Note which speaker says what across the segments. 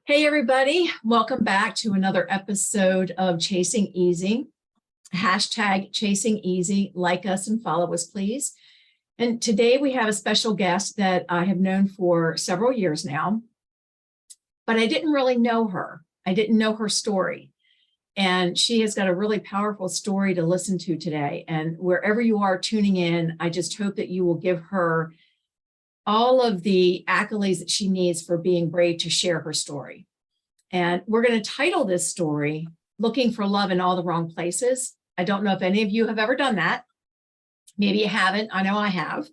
Speaker 1: Hey, everybody. Welcome back to another episode of Chasing Easy. Hashtag Chasing Easy. Like us and follow us, please. And today we have a special guest that I have known for several years now, but I didn't really know her. I didn't know her story. And she has got a really powerful story to listen to today. And wherever you are tuning in, I just hope that you will give her all of the accolades that she needs for being brave to share her story. And we're going to title this story, Looking for Love in All the Wrong Places. I don't know if any of you have ever done that. Maybe you haven't. I know I have.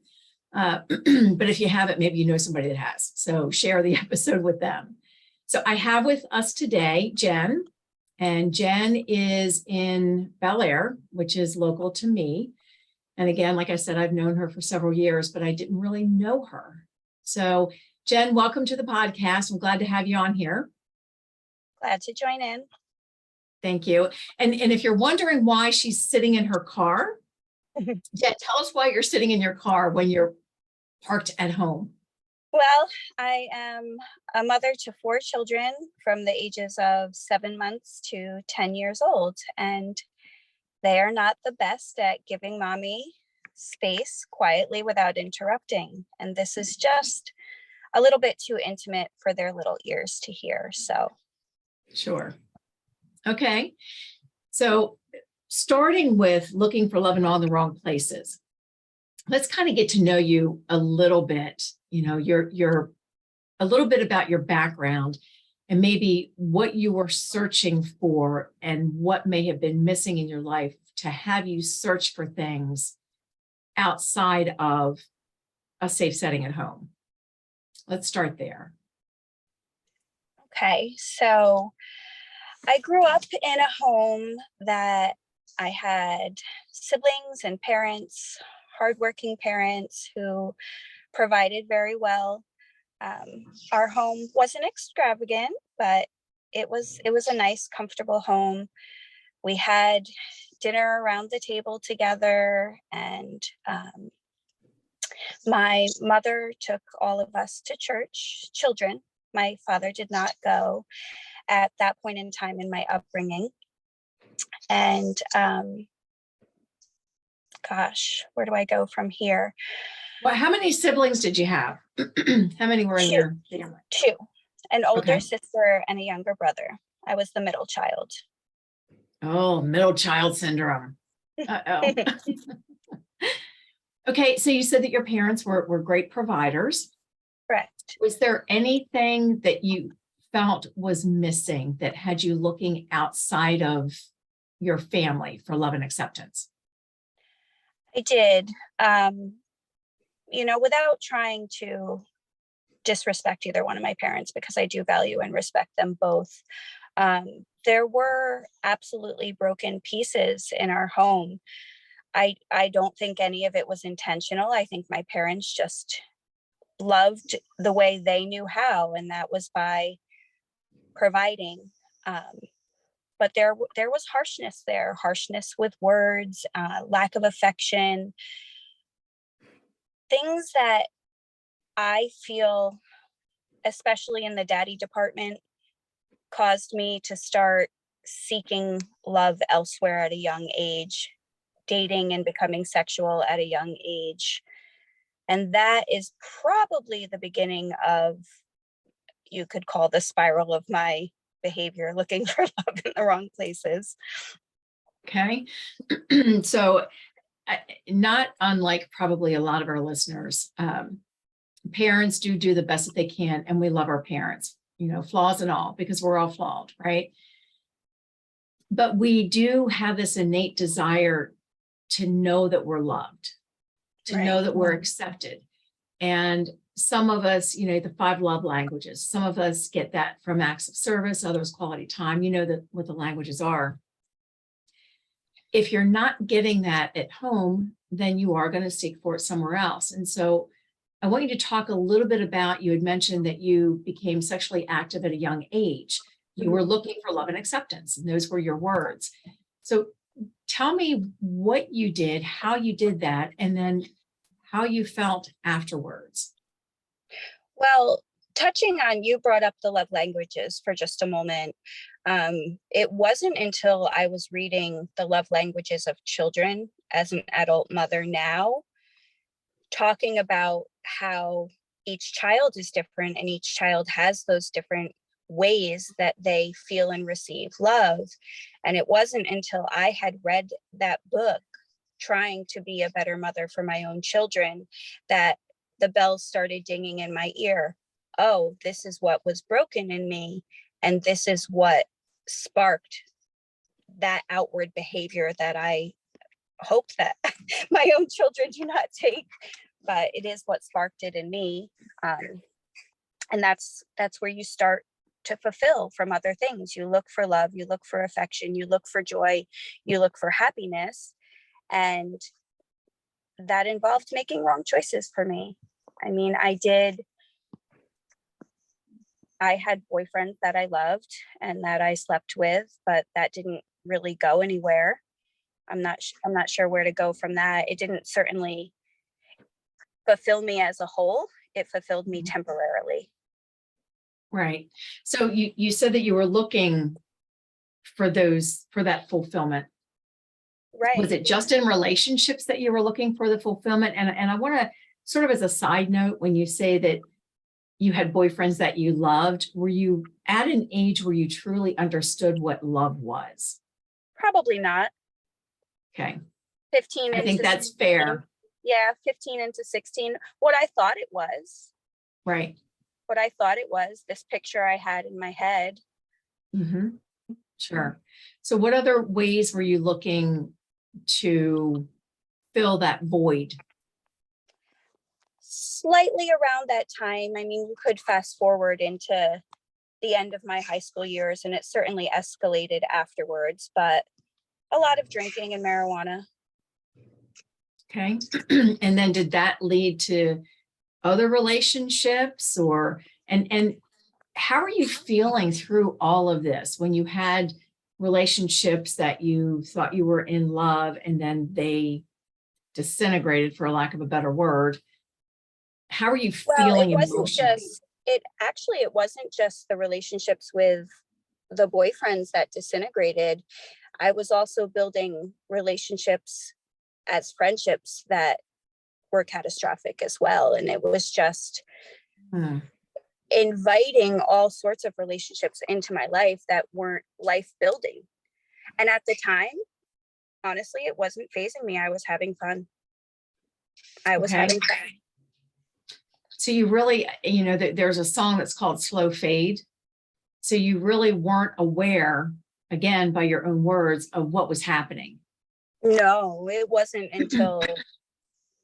Speaker 1: But if you haven't, maybe you know somebody that has. So share the episode with them. So I have with us today, Jen. And Jen is in Bel Air, which is local to me. And again, like I said, I've known her for several years, but I didn't really know her. So Jen, welcome to the podcast. I'm glad to have you on here.
Speaker 2: Glad to join in.
Speaker 1: Thank you. And if you're wondering why she's sitting in her car, Jen, tell us why you're sitting in your car when you're parked at home.
Speaker 2: Well, I am a mother to 4 children from the ages of 7 months to 10 years old. And they are not the best at giving mommy space quietly without interrupting. And this is just a little bit too intimate for their little ears to hear. So.
Speaker 1: Sure. Okay. So starting with looking for love in all the wrong places, let's kind of get to know you a little bit. You know, you're a little bit about your background and maybe what you were searching for and what may have been missing in your life to have you search for things outside of a safe setting at home. Let's start there.
Speaker 2: Okay, so I grew up in a home that I had siblings and parents, hardworking parents who provided very well. Our home wasn't extravagant, but it was a nice, comfortable home. We had dinner around the table together, and my mother took all of us to church, children. My father did not go at that point in time in my upbringing. And gosh, where do I go from here?
Speaker 1: Well, how many siblings did you have? How many were in your family?
Speaker 2: 2, an older sister and a younger brother. I was the middle child.
Speaker 1: Oh, middle child syndrome. Uh-oh. Okay, so you said that your parents were great providers.
Speaker 2: Correct.
Speaker 1: Was there anything that you felt was missing that had you looking outside of your family for love and acceptance?
Speaker 2: I did. Without trying to disrespect either one of my parents, because I do value and respect them both. There were absolutely broken pieces in our home. I don't think any of it was intentional. I think my parents just loved the way they knew how, and that was by providing. But there was harshness with words, lack of affection, things that I feel, especially in the daddy department, caused me to start seeking love elsewhere at a young age, dating and becoming sexual at a young age. And that is probably the beginning of, you could call the spiral of my behavior, looking for love in the wrong places.
Speaker 1: Okay. So not unlike probably a lot of our listeners, parents do the best that they can, and we love our parents, flaws and all, because we're all flawed, right? But we do have this innate desire to know that we're loved, to know that we're accepted. And some of us, the 5 love languages, some of us get that from acts of service, others quality time, what the languages are. If you're not getting that at home, then you are going to seek for it somewhere else. And so I want you to talk a little bit about, you had mentioned that you became sexually active at a young age. You were looking for love and acceptance, and those were your words. So tell me what you did, how you did that, and then how you felt afterwards.
Speaker 2: Well, touching on, you brought up the love languages for just a moment. It wasn't until I was reading the love languages of children as an adult mother now, talking about how each child is different and each child has those different ways that they feel and receive love. And it wasn't until I had read that book, trying to be a better mother for my own children, that the bells started dinging in my ear. Oh, this is what was broken in me. And this is what sparked that outward behavior that I hope that my own children do not take, but it is what sparked it in me. And that's where you start to fulfill from other things. You look for love, you look for affection, you look for joy, you look for happiness. And that involved making wrong choices for me. I mean, I had boyfriends that I loved and that I slept with, but that didn't really go anywhere. I'm not sure where to go from that. It didn't certainly fulfill me as a whole. It fulfilled me temporarily.
Speaker 1: Right. So you said that you were looking for that fulfillment.
Speaker 2: Right.
Speaker 1: Was it just in relationships that you were looking for the fulfillment? And I want to sort of, as a side note, when you say that you had boyfriends that you loved, were you at an age where you truly understood what love was?
Speaker 2: Probably not.
Speaker 1: Okay.
Speaker 2: 15
Speaker 1: I think
Speaker 2: into
Speaker 1: that's
Speaker 2: 16.
Speaker 1: fair.
Speaker 2: Yeah, 15 into 16. What I thought it was.
Speaker 1: Right.
Speaker 2: What I thought it was, this picture I had in my head.
Speaker 1: Mm-hmm. Sure. So what other ways were you looking to fill that void?
Speaker 2: Slightly around that time. I mean, you could fast forward into the end of my high school years, and it certainly escalated afterwards, but a lot of drinking and marijuana.
Speaker 1: Okay. And then did that lead to other relationships, and how are you feeling through all of this when you had relationships that you thought you were in love and then they disintegrated, for lack of a better word? How are you
Speaker 2: Well,
Speaker 1: feeling emotionally?
Speaker 2: it wasn't just the relationships with the boyfriends that disintegrated. I was also building relationships as friendships that were catastrophic as well. And it was just inviting all sorts of relationships into my life that weren't life building. And at the time, honestly, it wasn't phasing me. I was having fun. Having fun.
Speaker 1: So you really, there's a song that's called Slow Fade. So you really weren't aware, again, by your own words, of what was happening.
Speaker 2: No, it wasn't until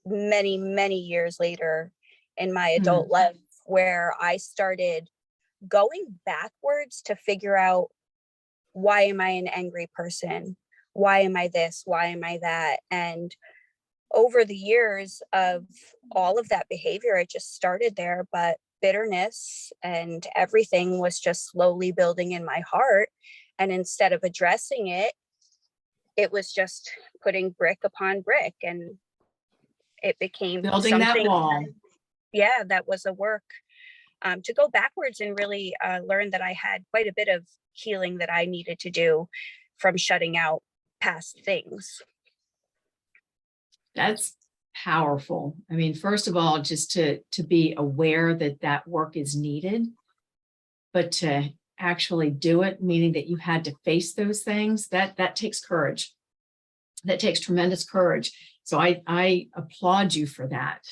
Speaker 2: many, many years later in my adult life where I started going backwards to figure out, why am I an angry person? Why am I this? Why am I that? And over the years of all of that behavior, it just started there, but bitterness and everything was just slowly building in my heart. And instead of addressing it, it was just putting brick upon brick, and it became
Speaker 1: building that wall.
Speaker 2: Yeah, that was a work to go backwards and really learn that I had quite a bit of healing that I needed to do from shutting out past things.
Speaker 1: That's powerful. I mean, first of all, just to be aware that work is needed, but to actually do it, meaning that you had to face those things, that takes courage. That takes tremendous courage. So I applaud you for that.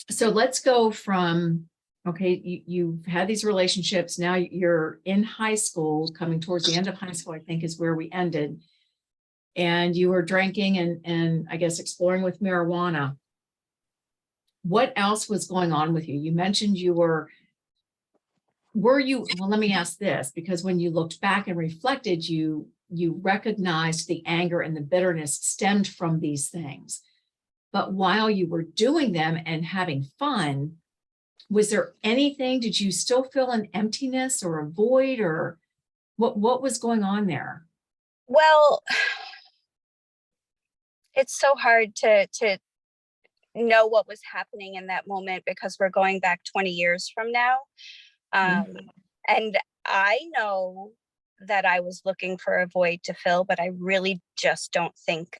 Speaker 1: So let's go from, okay, you've had these relationships. Now you're in high school, coming towards the end of high school, I think is where we ended. And you were drinking and I guess exploring with marijuana. What else was going on with you? You mentioned well, let me ask this, because when you looked back and reflected, you recognized the anger and the bitterness stemmed from these things. But while you were doing them and having fun, was there anything, did you still feel an emptiness or a void, or what was going on there?
Speaker 2: Well, it's so hard to know what was happening in that moment because we're going back 20 years from now. And I know that I was looking for a void to fill, but I really just don't think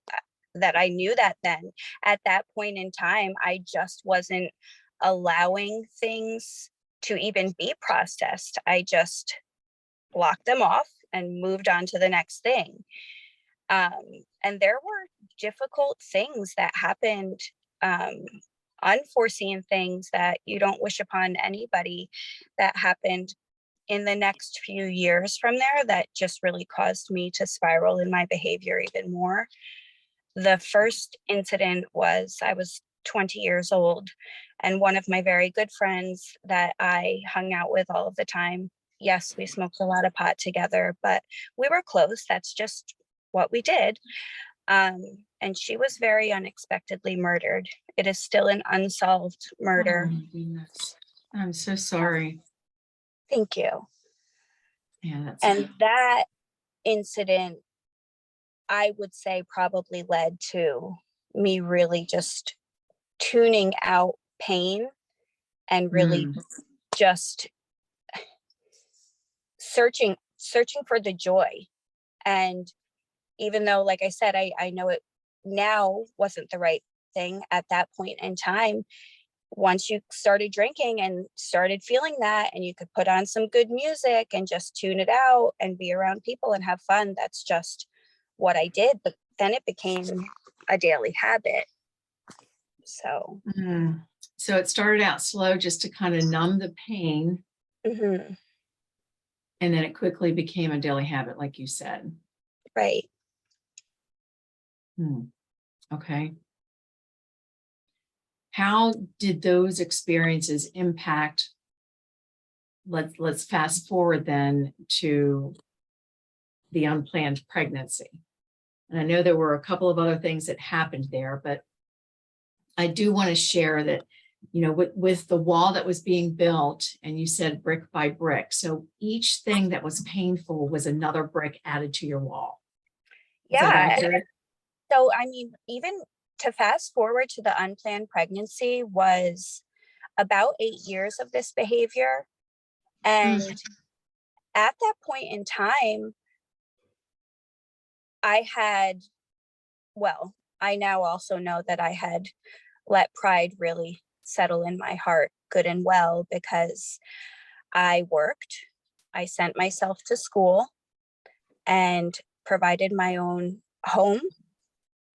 Speaker 2: that I knew that then. At that point in time, I just wasn't allowing things to even be processed. I just blocked them off and moved on to the next thing. And there were difficult things that happened, unforeseen things that you don't wish upon anybody, that happened in the next few years from there that just really caused me to spiral in my behavior even more. The first incident was I was 20 years old, and one of my very good friends that I hung out with all of the time, yes, we smoked a lot of pot together, but we were close. That's just what we did. And she was very unexpectedly murdered. It is still an unsolved murder.
Speaker 1: Oh my goodness. I'm so sorry.
Speaker 2: Thank you.
Speaker 1: Yeah,
Speaker 2: And that incident, I would say, probably led to me really just tuning out pain and really just searching for the joy. And even though, like I said, I know it now wasn't the right thing at that point in time, once you started drinking and started feeling that, and you could put on some good music and just tune it out and be around people and have fun, that's just what I did. But then it became a daily habit. So
Speaker 1: so it started out slow just to kind of numb the pain,
Speaker 2: and
Speaker 1: then it quickly became a daily habit, like you said.
Speaker 2: Right.
Speaker 1: Okay. How did those experiences impact? Let's fast forward then to the unplanned pregnancy. And I know there were a couple of other things that happened there, but I do want to share that, you know, with the wall that was being built, and you said brick by brick. So each thing that was painful was another brick added to your wall. Is that
Speaker 2: Yeah.
Speaker 1: accurate?
Speaker 2: So, I mean, even to fast forward to the unplanned pregnancy was about 8 years of this behavior. And at that point in time, I now also know that I had let pride really settle in my heart good and well, because I worked, I sent myself to school and provided my own home,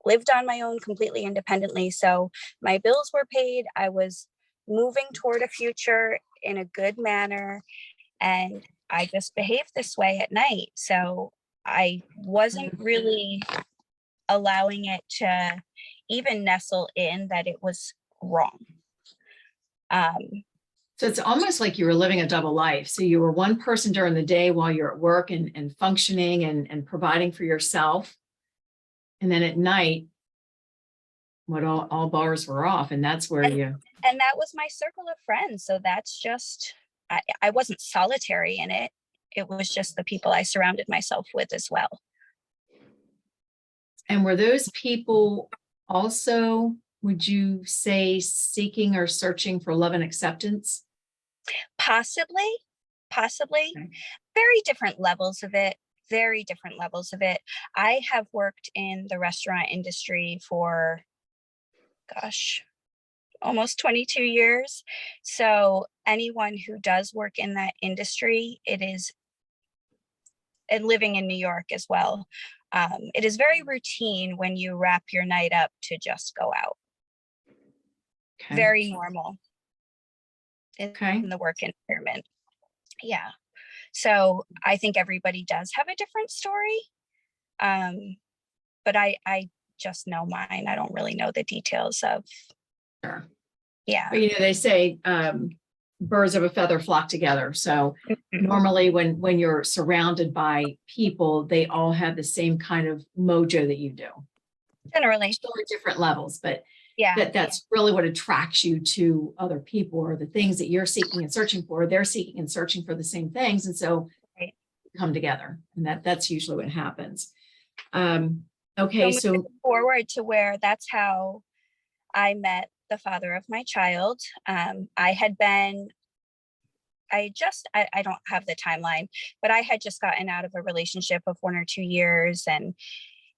Speaker 2: lived on my own completely independently. So my bills were paid. I was moving toward a future in a good manner, and I just behaved this way at night. So I wasn't really allowing it to even nestle in that it was wrong.
Speaker 1: So it's almost like you were living a double life. So you were one person during the day while you're at work and functioning and providing for yourself. And then at night, all bars were off, and that's where
Speaker 2: And that was my circle of friends. So that's just, I wasn't solitary in it. It was just the people I surrounded myself with as well.
Speaker 1: And were those people also, would you say, seeking or searching for love and acceptance?
Speaker 2: Possibly.
Speaker 1: Okay.
Speaker 2: Very different levels of it. Very different levels of it. I have worked in the restaurant industry for, almost 22 years. So anyone who does work in that industry, and living in New York as well, it is very routine when you wrap your night up to just go out.
Speaker 1: Okay.
Speaker 2: Very normal in
Speaker 1: Okay.
Speaker 2: the work environment. Yeah. So I think everybody does have a different story. But I just know mine. I don't really know the details of.
Speaker 1: Sure.
Speaker 2: Yeah.
Speaker 1: But, you know, they say birds of a feather flock together. So normally when you're surrounded by people, they all have the same kind of mojo that you do.
Speaker 2: Generally.
Speaker 1: Still at different levels, but
Speaker 2: Yeah.
Speaker 1: that's really what attracts you to other people, or the things that you're seeking and searching for. They're seeking and searching for the same things. And so
Speaker 2: Right.
Speaker 1: come together. And that's usually what happens. Okay. So
Speaker 2: forward to where that's how I met the father of my child. I don't have the timeline, but I had just gotten out of a relationship of 1 or 2 years, and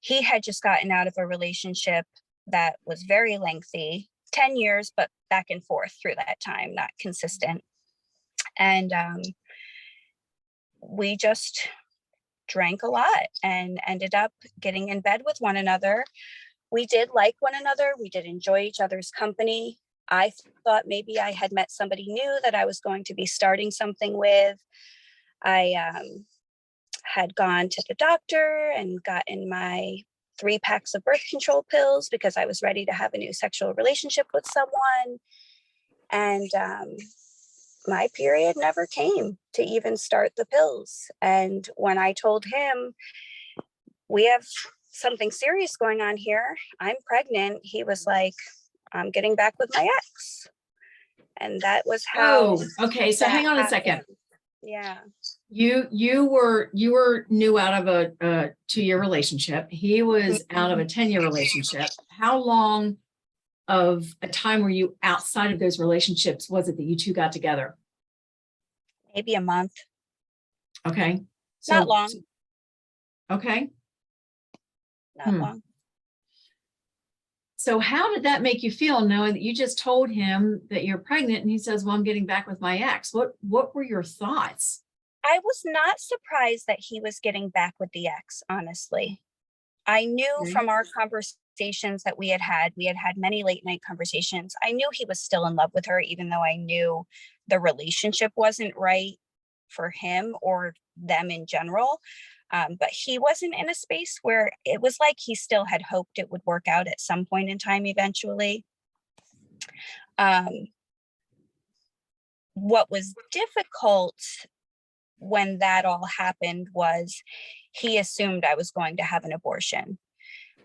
Speaker 2: he had just gotten out of a relationship that was very lengthy, 10 years, but back and forth through that time, not consistent. And we just drank a lot and ended up getting in bed with one another. We did like one another. We did enjoy each other's company. I thought maybe I had met somebody new that I was going to be starting something with. I had gone to the doctor and gotten my 3 packs of birth control pills because I was ready to have a new sexual relationship with someone. And my period never came to even start the pills. And when I told him, we have something serious going on here, I'm pregnant, he was like, I'm getting back with my ex. And that was how.
Speaker 1: Oh, okay. So hang on a second.
Speaker 2: Yeah.
Speaker 1: You were new out of a 2-year relationship. He was out of a 10-year relationship. How long of a time were you outside of those relationships was it that you two got together?
Speaker 2: Maybe a month.
Speaker 1: Okay. So,
Speaker 2: not long.
Speaker 1: Okay.
Speaker 2: Not long.
Speaker 1: So how did that make you feel, knowing that you just told him that you're pregnant and he says, well, I'm getting back with my ex? What were your thoughts?
Speaker 2: I was not surprised that he was getting back with the ex, honestly. I knew from our conversations that we had had many late night conversations. I knew he was still in love with her, even though I knew the relationship wasn't right for him or them in general. But he wasn't in a space where it was like he still had hoped it would work out at some point in time eventually. What was difficult when that all happened was he assumed I was going to have an abortion,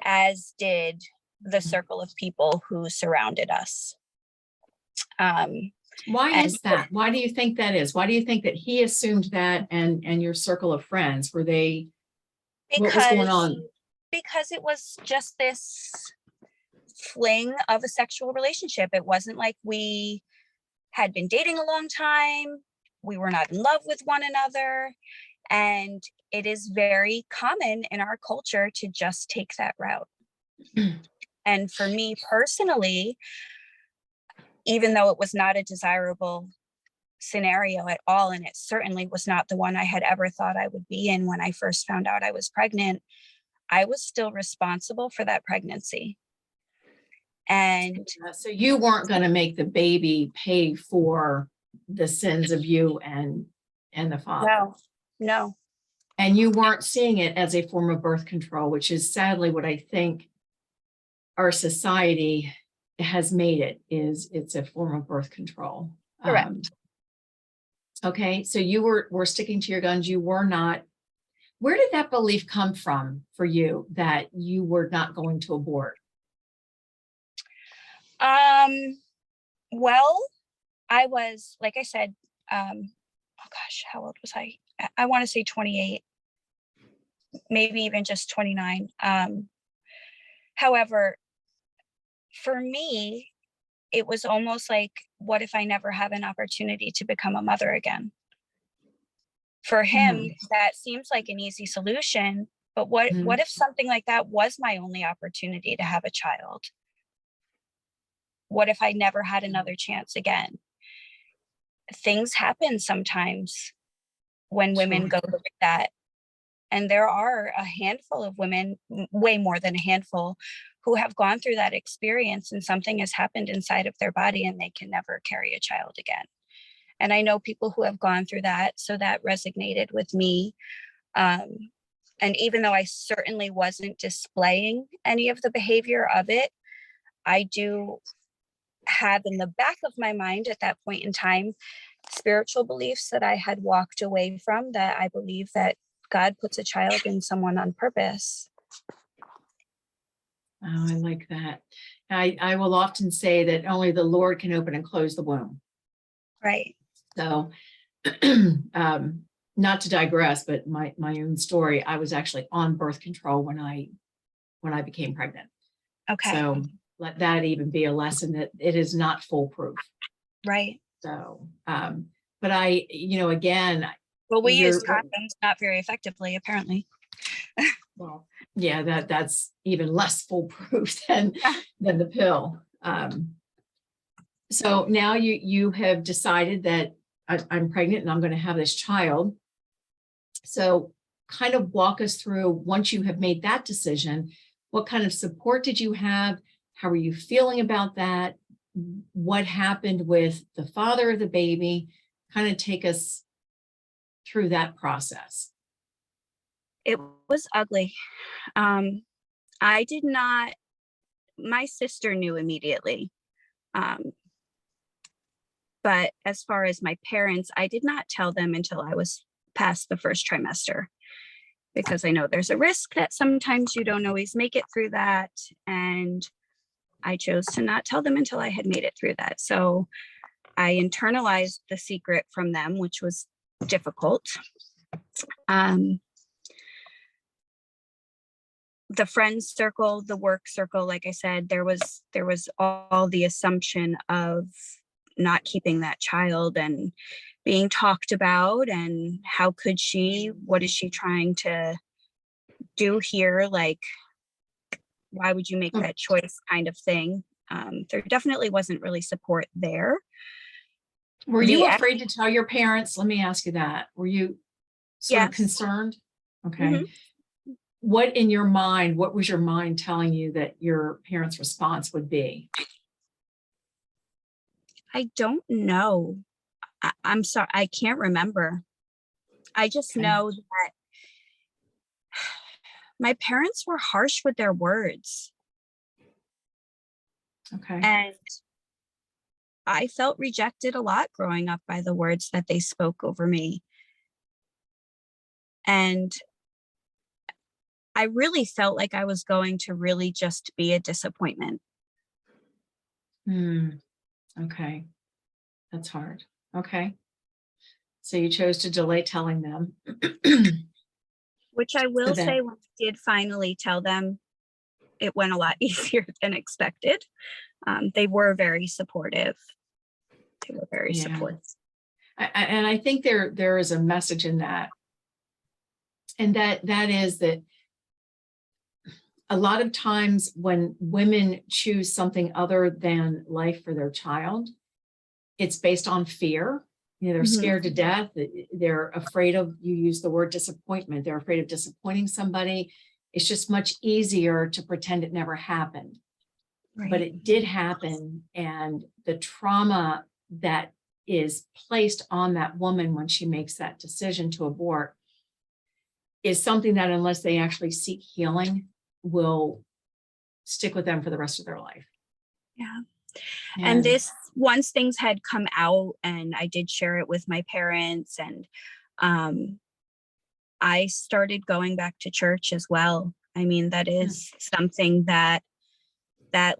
Speaker 2: as did the circle of people who surrounded us.
Speaker 1: Why is that? Why do you think that is? Why do you think that he assumed that, and your circle of friends, what was going on?
Speaker 2: Because it was just this fling of a sexual relationship. It wasn't like we had been dating a long time. We were not in love with one another. And it is very common in our culture to just take that route. And for me personally, even though it was not a desirable scenario at all, and it certainly was not the one I had ever thought I would be in when I first found out I was pregnant, I was still responsible for that pregnancy. And
Speaker 1: so you weren't going to make the baby pay for the sins of you and the father.
Speaker 2: No.
Speaker 1: And you weren't seeing it as a form of birth control, which is sadly what I think our society has made it, is it's a form of birth control.
Speaker 2: Correct.
Speaker 1: Okay, so you were sticking to your guns. You were not. Where did that belief come from for you that you were not going to abort?
Speaker 2: Well, I was, like I said, oh gosh, how old was I? I want to say 28, maybe even just 29. However, for me, it was almost like, what if I never have an opportunity to become a mother again? For him, that seems like an easy solution, but what if something like that was my only opportunity to have a child? What if I never had another chance again? Things happen sometimes when women go through that. And there are a handful of women, way more than a handful, who have gone through that experience and something has happened inside of their body and they can never carry a child again. And I know people who have gone through that, so that resonated with me. And even though I certainly wasn't displaying any of the behavior of it, I do have in the back of my mind at that point in time spiritual beliefs that I had walked away from, that I believe that God puts a child in someone on purpose.
Speaker 1: Oh, I like that. I will often say that only the Lord can open and close the womb.
Speaker 2: Right.
Speaker 1: So, not to digress, but my own story, I was actually on birth control when I became pregnant.
Speaker 2: Okay.
Speaker 1: So let that even be a lesson that it is not foolproof.
Speaker 2: Right.
Speaker 1: So, but again,
Speaker 2: Well, we use
Speaker 1: you're,
Speaker 2: condoms not very effectively, apparently.
Speaker 1: well, yeah, that's even less foolproof than the pill. So now you have decided that I'm pregnant and I'm going to have this child. So kind of walk us through, once you have made that decision, what kind of support did you have? How are you feeling about that? What happened with the father of the baby? Kind of take us through that process.
Speaker 2: It was ugly. I did not, my sister knew immediately. But as far as my parents, I did not tell them until I was past the first trimester, because I know there's a risk that sometimes you don't always make it through that. And I chose to not tell them until I had made it through that. So I internalized the secret from them, which was difficult. The friends circle, the work circle, like I said, there was all the assumption of not keeping that child and being talked about, and how could she, what is she trying to do here? Like, why would you make that choice, kind of thing. There definitely wasn't really support there.
Speaker 1: Were you afraid to tell your parents? Let me ask you that. Were you sort of concerned? Okay.
Speaker 2: Mm-hmm.
Speaker 1: What was your mind telling you that your parents' response would be?
Speaker 2: I don't know. I'm sorry, I can't remember. I just know that my parents were harsh with their words.
Speaker 1: Okay.
Speaker 2: And I felt rejected a lot growing up by the words that they spoke over me. And I really felt like I was going to really just be a disappointment.
Speaker 1: Okay. That's hard. Okay. So you chose to delay telling them.
Speaker 2: Which I will say, when I did finally tell them, it went a lot easier than expected. They were very supportive. Supportive.
Speaker 1: And I think there is a message in that. And that is that a lot of times when women choose something other than life for their child, it's based on fear. They're scared to death. They're afraid of, you use the word disappointment. They're afraid of disappointing somebody. It's just much easier to pretend it never happened. Right. But it did happen. And the trauma that is placed on that woman when she makes that decision to abort is something that, unless they actually seek healing, will stick with them for the rest of their life.
Speaker 2: Yeah. And this, once things had come out and I did share it with my parents, and I started going back to church as well. I mean, that is something that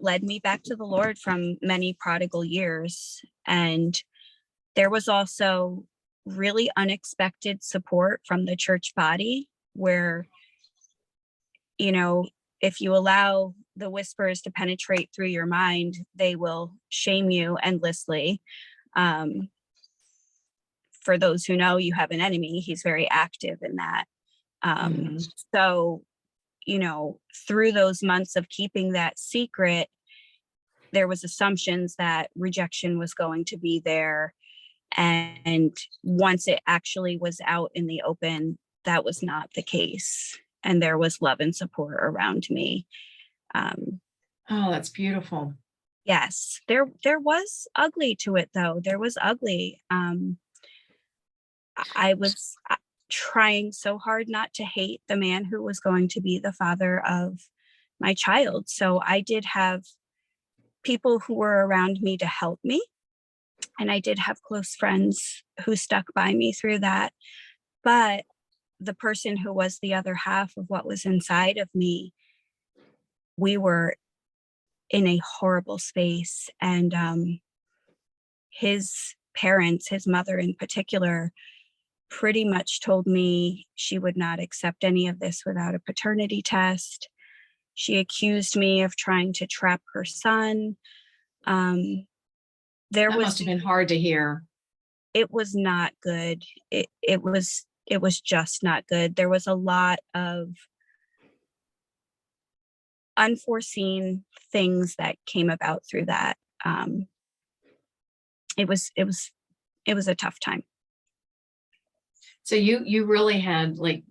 Speaker 2: led me back to the Lord from many prodigal years. And there was also really unexpected support from the church body, where, if you allow the whispers to penetrate through your mind, they will shame you endlessly. For those who know, you have an enemy. He's very active in that. So, through those months of keeping that secret, there was assumptions that rejection was going to be there. And once it actually was out in the open, that was not the case. And there was love and support around me.
Speaker 1: Oh, that's beautiful.
Speaker 2: Yes, there was ugly to it, though. There was ugly. I was trying so hard not to hate the man who was going to be the father of my child. So I did have people who were around me to help me. And I did have close friends who stuck by me through that. But the person who was the other half of what was inside of me, we were in a horrible space. And his parents, his mother in particular, pretty much told me she would not accept any of this without a paternity test. She accused me of trying to trap her son. There
Speaker 1: That
Speaker 2: was,
Speaker 1: must have been hard to hear.
Speaker 2: it was not good. It was just not good. There was a lot of unforeseen things that came about through that. It was a tough time.
Speaker 1: So you really had like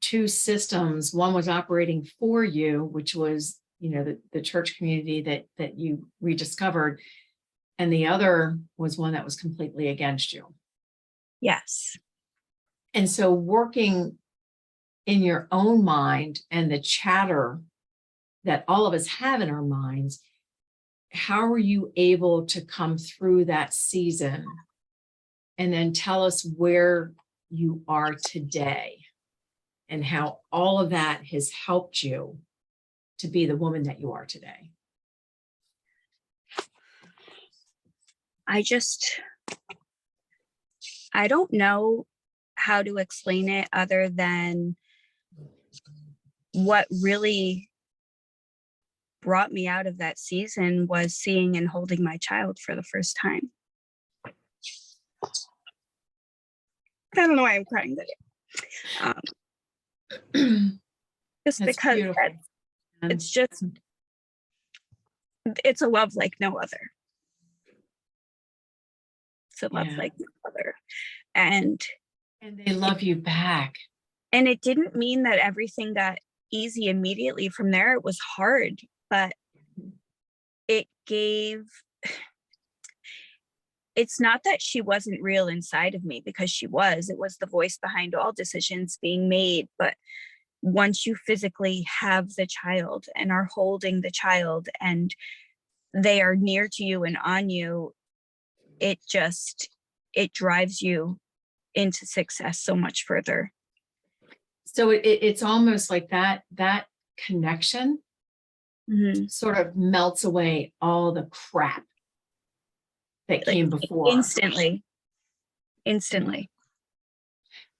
Speaker 1: two systems. One was operating for you, which was, the church community that you rediscovered. And the other was one that was completely against you.
Speaker 2: Yes.
Speaker 1: And so working in your own mind and the chatter that all of us have in our minds, how were you able to come through that season and then tell us where you are today and how all of that has helped you to be the woman that you are today?
Speaker 2: I don't know how to explain it other than what really brought me out of that season was seeing and holding my child for the first time. I don't know why I'm crying, but just
Speaker 1: That's
Speaker 2: because
Speaker 1: beautiful.
Speaker 2: it's a love like no other. It's a love
Speaker 1: Yeah.
Speaker 2: like no other. And
Speaker 1: they love you back.
Speaker 2: And it didn't mean that everything got easy immediately from there. It was hard, but it's not that she wasn't real inside of me, because she was. It was the voice behind all decisions being made. But once you physically have the child and are holding the child and they are near to you and on you, it drives you into success so much further.
Speaker 1: So it's almost like that connection sort of melts away all the crap that came before.
Speaker 2: Instantly.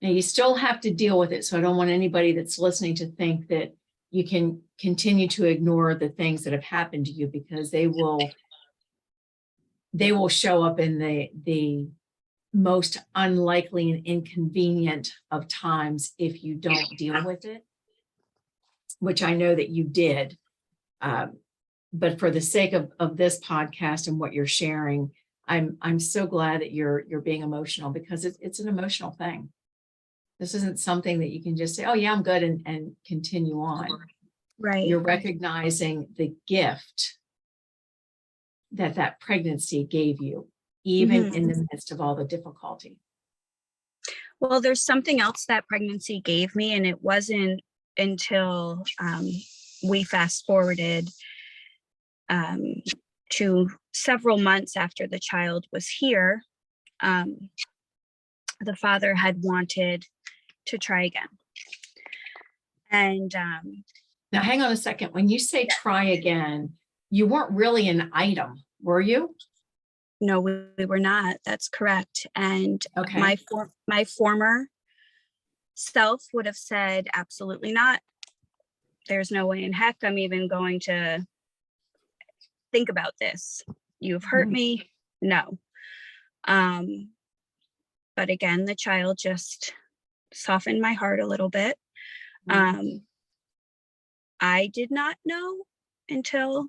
Speaker 1: Now you still have to deal with it. So I don't want anybody that's listening to think that you can continue to ignore the things that have happened to you, because they will show up in the most unlikely and inconvenient of times if you don't deal with it, which I know that you did. But for the sake of this podcast and what you're sharing, I'm so glad that you're being emotional, because it's an emotional thing. This isn't something that you can just say, oh yeah, I'm good, and continue on.
Speaker 2: Right.
Speaker 1: You're recognizing the gift that pregnancy gave you, even in the midst of all the difficulty.
Speaker 2: Well, there's something else that pregnancy gave me, and it wasn't until we fast forwarded to several months after the child was here. The father had wanted to try again. And
Speaker 1: now, hang on a second. When you say try again, you weren't really an item, were you?
Speaker 2: No, we were not. That's correct. And
Speaker 1: okay.
Speaker 2: my former self would have said, absolutely not. There's no way in heck I'm even going to think about this. You've hurt me. No. But again, the child just softened my heart a little bit. I did not know until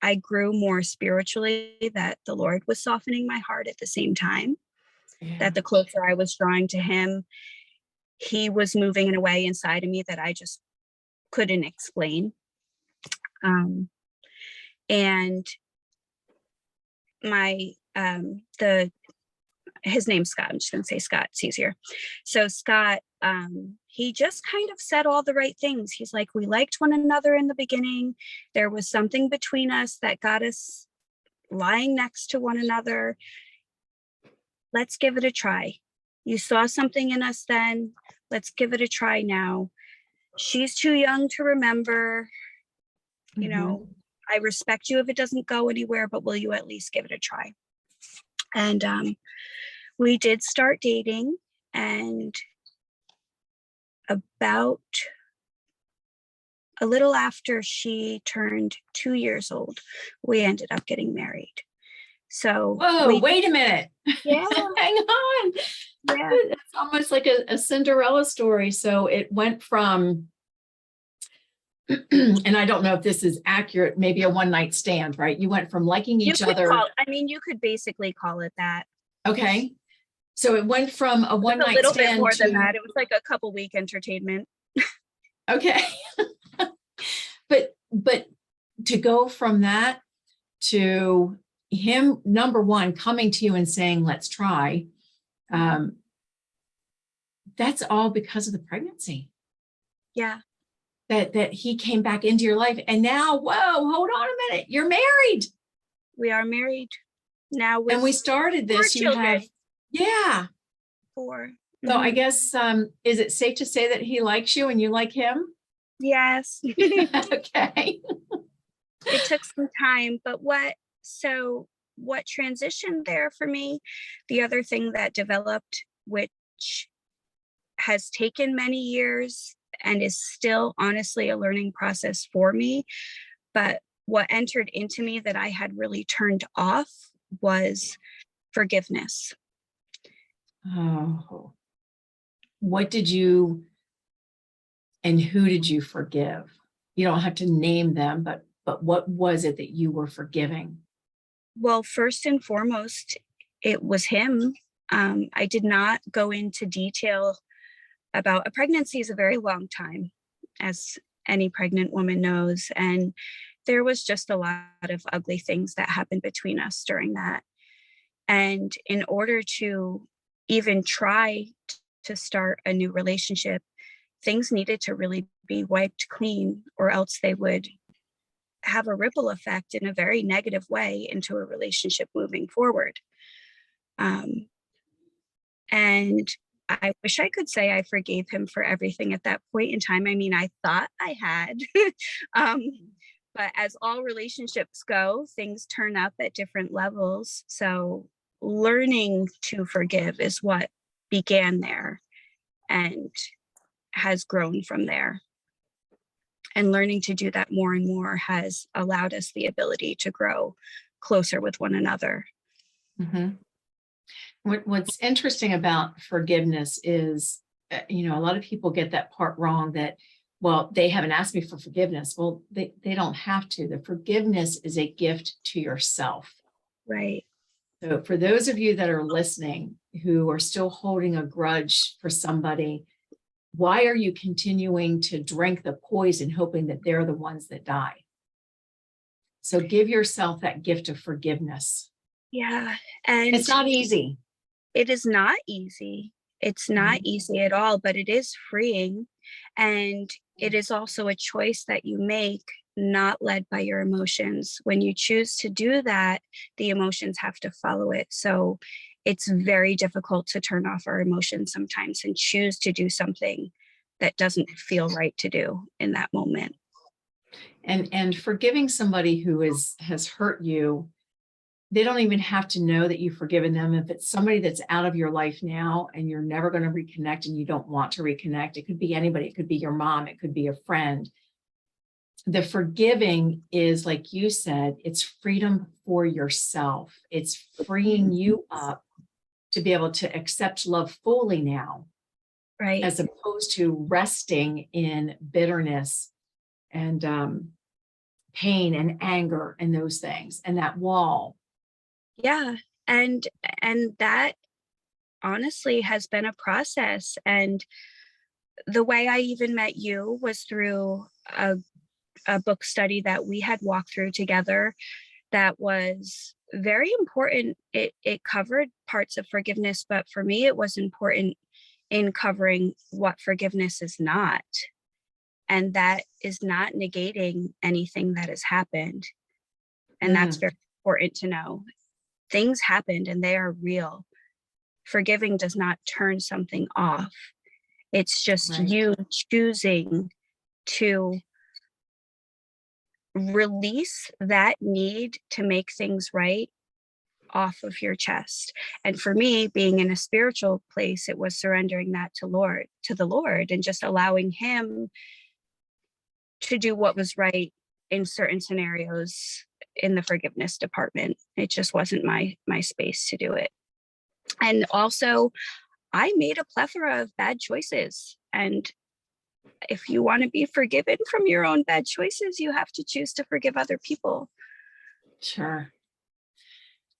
Speaker 2: I grew more spiritually that the Lord was softening my heart at the same time, that the closer I was drawing to him, he was moving in a way inside of me that I just couldn't explain. And his name's Scott. I'm just going to say Scott. It's easier. So Scott, he just kind of said all the right things. He's like, we liked one another in the beginning. There was something between us that got us lying next to one another. Let's give it a try. You saw something in us then. Let's give it a try now. She's too young to remember. You know, I respect you if it doesn't go anywhere, but will you at least give it a try? And we did start dating, and about a little after she turned 2 years old, we ended up getting married. So
Speaker 1: Whoa, wait a minute.
Speaker 2: Yeah.
Speaker 1: Hang on.
Speaker 2: Yeah.
Speaker 1: It's almost like a Cinderella story. So it went from, and I don't know if this is accurate, maybe a one night stand, right? You went from liking each other.
Speaker 2: You could basically call it that.
Speaker 1: Okay. So it went from a one night stand.
Speaker 2: A little bit more than that. It was like a couple week entertainment.
Speaker 1: Okay. But to go from that to him, number one, coming to you and saying, let's try, that's all because of the pregnancy.
Speaker 2: Yeah.
Speaker 1: That he came back into your life. And now, whoa, hold on a minute. You're married.
Speaker 2: We are married now.
Speaker 1: And we started this. You have, yeah.
Speaker 2: 4.
Speaker 1: So I guess, is it safe to say that he likes you and you like him?
Speaker 2: Yes.
Speaker 1: Okay.
Speaker 2: It took some time, but what transitioned there for me, the other thing that developed, which has taken many years and is still honestly a learning process for me, but what entered into me that I had really turned off was forgiveness.
Speaker 1: Oh, what did you and who did you forgive? You don't have to name them, but what was it that you were forgiving?
Speaker 2: Well, first and foremost, it was him. I did not go into detail about a pregnancy is a very long time, as any pregnant woman knows. And there was just a lot of ugly things that happened between us during that. And in order to even try to start a new relationship, things needed to really be wiped clean, or else they would have a ripple effect in a very negative way into a relationship moving forward. And I wish I could say I forgave him for everything at that point in time. I mean, I thought I had, but as all relationships go, things turn up at different levels. So learning to forgive is what began there and has grown from there. And learning to do that more and more has allowed us the ability to grow closer with one another.
Speaker 1: Mm-hmm. What's interesting about forgiveness is, a lot of people get that part wrong, that, well, they haven't asked me for forgiveness. Well, they don't have to. The forgiveness is a gift to yourself.
Speaker 2: Right.
Speaker 1: So for those of you that are listening who are still holding a grudge for somebody, why are you continuing to drink the poison, hoping that they're the ones that die? So give yourself that gift of forgiveness.
Speaker 2: Yeah. And
Speaker 1: it's not easy.
Speaker 2: It is not easy. It's not easy at all, but it is freeing. And it is also a choice that you make, not led by your emotions. When you choose to do that, the emotions have to follow it. So it's very difficult to turn off our emotions sometimes and choose to do something that doesn't feel right to do in that moment.
Speaker 1: And forgiving somebody who has hurt you, they don't even have to know that you've forgiven them. If it's somebody that's out of your life now and you're never going to reconnect and you don't want to reconnect, it could be anybody. It could be your mom. It could be a friend. The forgiving is, like you said, it's freedom for yourself. It's freeing you up to be able to accept love fully now,
Speaker 2: right?
Speaker 1: As opposed to resting in bitterness and pain and anger and those things and that wall.
Speaker 2: Yeah. And that honestly has been a process. And the way I even met you was through a book study that we had walked through together that was very important. It covered parts of forgiveness, but for me, it was important in covering what forgiveness is not. And that is not negating anything that has happened. And that's very important to know. Things happened and they are real. Forgiving does not turn something off. It's just you choosing to release that need to make things right off of your chest. And for me, being in a spiritual place, it was surrendering that to the Lord, and just allowing him to do what was right in certain scenarios in the forgiveness department. It just wasn't my space to do it. And also, I made a plethora of bad choices. And if you want to be forgiven from your own bad choices, you have to choose to forgive other people.
Speaker 1: Sure.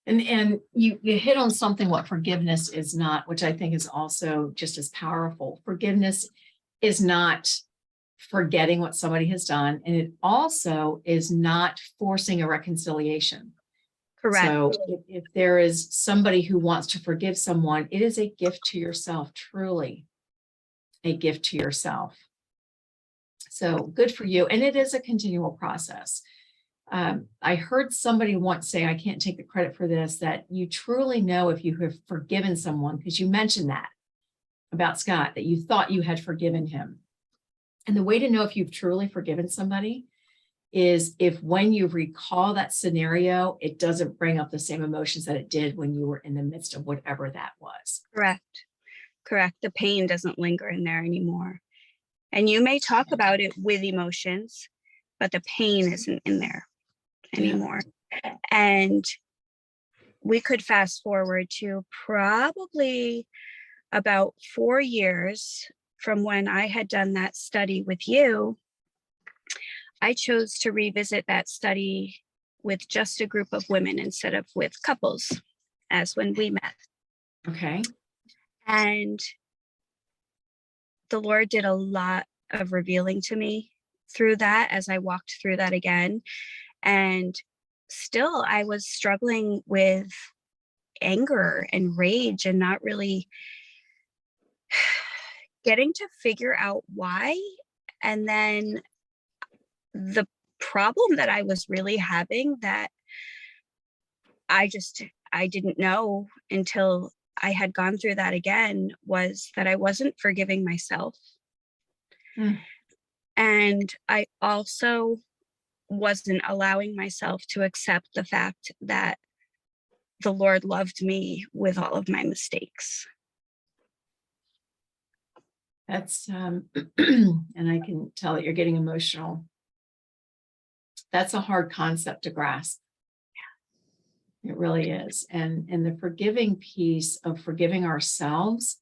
Speaker 1: And you hit on something, what forgiveness is not, which I think is also just as powerful. Forgiveness is not forgetting what somebody has done, and it also is not forcing a reconciliation.
Speaker 2: Correct.
Speaker 1: So if there is somebody who wants to forgive someone, it is a gift to yourself, truly a gift to yourself. So good for you. And it is a continual process. I heard somebody once say, I can't take the credit for this, that you truly know if you have forgiven someone, because you mentioned that about Scott, that you thought you had forgiven him. And the way to know if you've truly forgiven somebody is if when you recall that scenario, it doesn't bring up the same emotions that it did when you were in the midst of whatever that was.
Speaker 2: Correct. The pain doesn't linger in there anymore. And you may talk about it with emotions, but the pain isn't in there anymore. And we could fast forward to probably about 4 years from when I had done that study with you. I chose to revisit that study with just a group of women instead of with couples, as when we met.
Speaker 1: Okay.
Speaker 2: And the Lord did a lot of revealing to me through that as I walked through that again. And still, I was struggling with anger and rage and not really getting to figure out why. And then the problem that I was really having that I didn't know until I had gone through that again was that I wasn't forgiving myself. And I also wasn't allowing myself to accept the fact that the Lord loved me with all of my mistakes.
Speaker 1: That's, and I can tell that you're getting emotional. That's a hard concept to grasp. It really is. And the forgiving piece of forgiving ourselves,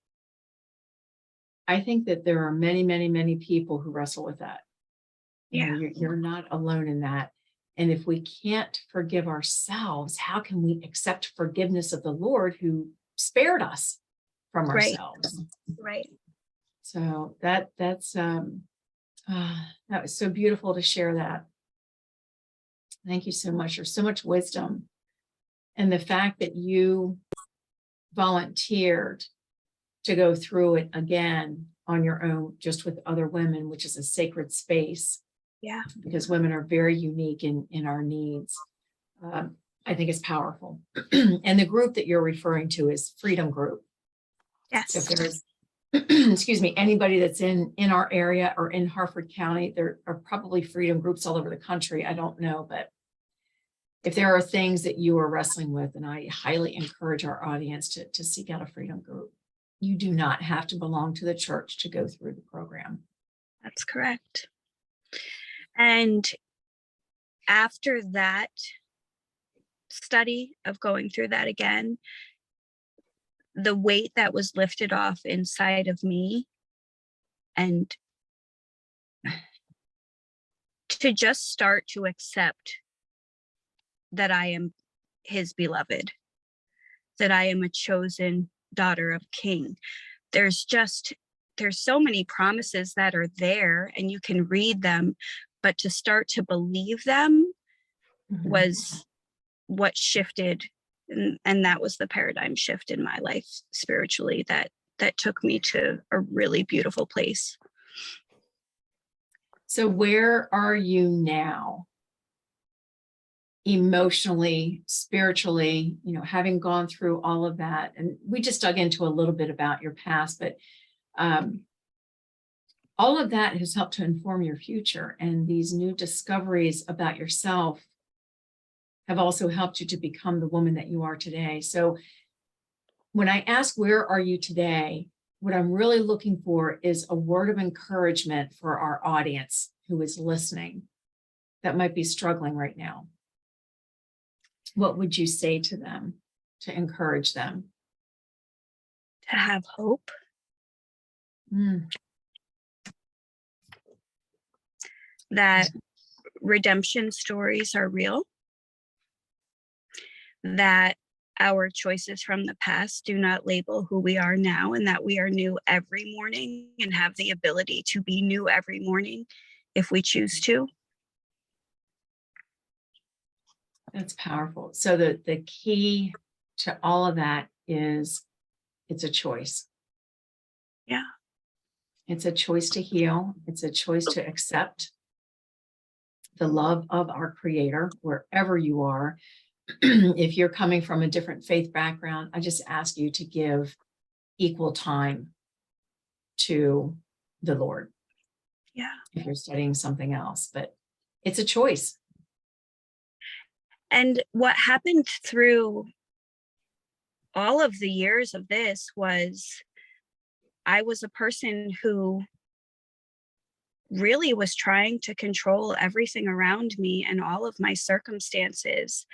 Speaker 1: I think that there are many, many, many people who wrestle with that. You know, you're not alone in that. And if we can't forgive ourselves, how can we accept forgiveness of the Lord who spared us from ourselves?
Speaker 2: Right.
Speaker 1: So that was so beautiful to share that. Thank you so much. There's so much wisdom. And the fact that you volunteered to go through it again on your own, just with other women, which is a sacred space.
Speaker 2: Yeah.
Speaker 1: Because women are very unique in our needs. I think it's powerful. And the group that you're referring to is Freedom Group.
Speaker 2: Yes.
Speaker 1: So if there's, excuse me, anybody that's in our area or in Harford County, there are probably freedom groups all over the country. I don't know, but if there are things that you are wrestling with, and I highly encourage our audience to seek out a freedom group. You do not have to belong to the church to go through the program.
Speaker 2: That's correct. And after that study of going through that again, the weight that was lifted off inside of me, and to just start to accept that I am his beloved, that I am a chosen daughter of King. There's so many promises that are there and you can read them, but to start to believe them was what shifted. And that was the paradigm shift in my life spiritually that took me to a really beautiful place.
Speaker 1: So where are you now? Emotionally, spiritually, having gone through all of that. And we just dug into a little bit about your past, but all of that has helped to inform your future. And these new discoveries about yourself have also helped you to become the woman that you are today. So when I ask, where are you today? What I'm really looking for is a word of encouragement for our audience who is listening that might be struggling right now, what would you say to them to encourage them?
Speaker 2: To have hope,
Speaker 1: Mm,
Speaker 2: that redemption stories are real, that our choices from the past do not label who we are now, and that we are new every morning and have the ability to be new every morning if we choose to.
Speaker 1: that's powerful. So the key to all of that is it's a choice.
Speaker 2: Yeah.
Speaker 1: It's a choice to heal. It's a choice to accept the love of our Creator wherever you are. If you're coming from a different faith background, I just ask you to give equal time to the Lord.
Speaker 2: Yeah.
Speaker 1: If you're studying something else, but it's a choice.
Speaker 2: And what happened through all of the years of this was I was a person who really was trying to control everything around me and all of my circumstances.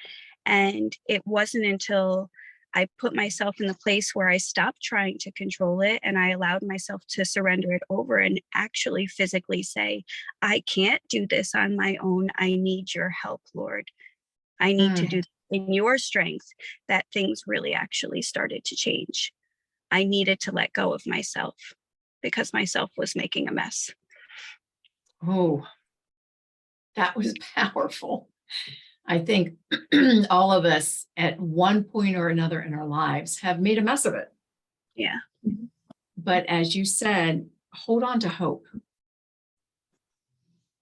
Speaker 2: And it wasn't until I put myself in the place where I stopped trying to control it and I allowed myself to surrender it over and actually physically say, I can't do this on my own. I need your help, Lord. I need to do in your strength, that things really actually started to change. I needed to let go of myself because myself was making a mess.
Speaker 1: Oh, that was powerful. I think all of us at one point or another in our lives have made a mess of it.
Speaker 2: Yeah.
Speaker 1: But as you said, hold on to hope.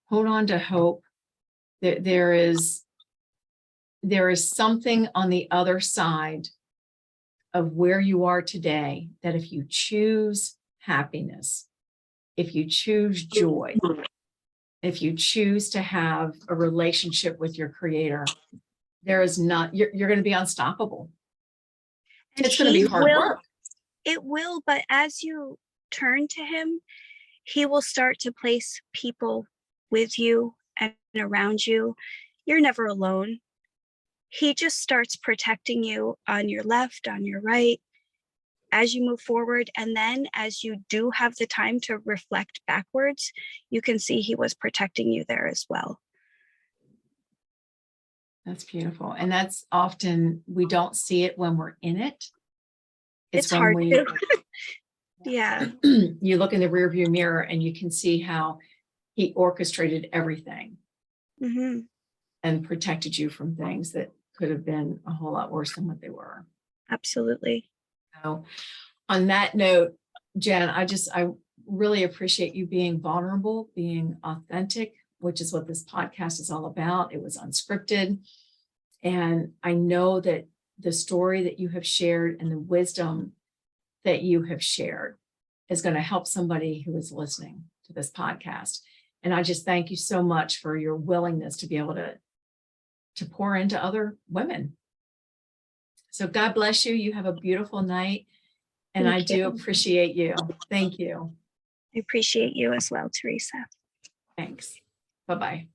Speaker 1: Hold on to hope that there is something on the other side of where you are today, that if you choose happiness, if you choose joy, if you choose to have a relationship with your Creator, there is not, you're going to be unstoppable.
Speaker 2: And
Speaker 1: It's going to be hard work.
Speaker 2: It will, but as you turn to him, he will start to place people with you and around you. You're never alone. He just starts protecting you on your left, on your right, as you move forward. And then as you do have the time to reflect backwards, you can see he was protecting you there as well.
Speaker 1: That's beautiful. And that's often, we don't see it when we're in it.
Speaker 2: It's
Speaker 1: when
Speaker 2: hard
Speaker 1: we,
Speaker 2: to. Yeah.
Speaker 1: You look in the rearview mirror and you can see how he orchestrated everything and protected you from things that could have been a whole lot worse than what they were.
Speaker 2: Absolutely.
Speaker 1: So on that note, Jen, I really appreciate you being vulnerable, being authentic, which is what this podcast is all about. It was unscripted. And I know that the story that you have shared and the wisdom that you have shared is going to help somebody who is listening to this podcast. And I just thank you so much for your willingness to be able to pour into other women. So God bless you. You have a beautiful night. And I do appreciate you. Thank you.
Speaker 2: I appreciate you as well, Teresa.
Speaker 1: Thanks. Bye-bye.